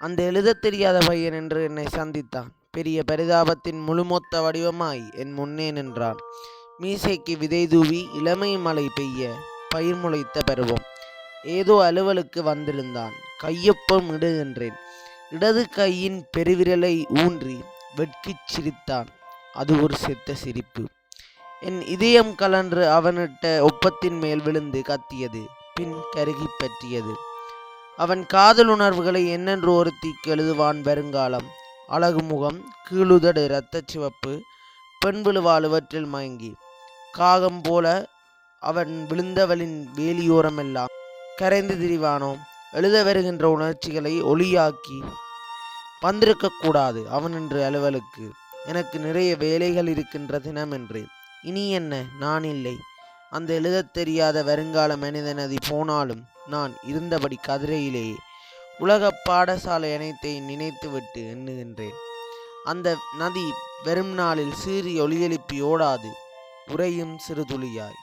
அந்த எழுதத் தெரியாத பையன் என்று என்னை சந்தித்தான். பெரிய பரிதாபத்தின் முழுமொத்த வடிவமாய் என் முன்னே நின்றான். மீசைக்கு விதை தூவி இளமை மழை பெய்ய பயிர் முளைத்த பருவம். ஏதோ அலுவலுக்கு வந்திருந்தான். கையொப்பம் இடுகின்றேன். இடது கையின் பெருவிரலை ஊன்றி வெட்கிச் சிரித்தான். அது ஒரு செத்த சிரிப்பு. என் இதயம் கலன்று அவனிட்ட ஒப்பத்தின் மேல் விழுந்து கத்தியது. பின் கருகி பற்றியது. அவன் காதல் உணர்வுகளை என்னென்று ஒருத்திக்கு எழுதுவான் வருங்காலம். அழகு முகம், கீழுதடு இரத்தச் சிவப்பு, பெண் விழுவாள் இவற்றில் மயங்கி. காகம் போல அவன் விழுந்தவளின் வேலியோரமெல்லாம் கரைந்து திரிவானோ? எழுத வருகின்ற உணர்ச்சிகளை ஒளியாக்கி வந்திருக்கக்கூடாது அவன் என்று அலுவலுக்கு. எனக்கு நிறைய வேலைகள் இருக்கின்ற தினம் என்று. இனி என்ன, நான் இல்லை. அந்த எழுதத் தெரியாத வருங்கால மனிதனதி போனாலும் நான் இருந்தபடி கதிரையிலேயே உலக பாடசாலை அனைத்தையும் நினைத்துவிட்டு எண்ணுகின்றேன். அந்த நதி வெறும் நாளில் சீறி ஒளியெழுப்பி ஓடாது, உறையும் சிறு துளியாய்.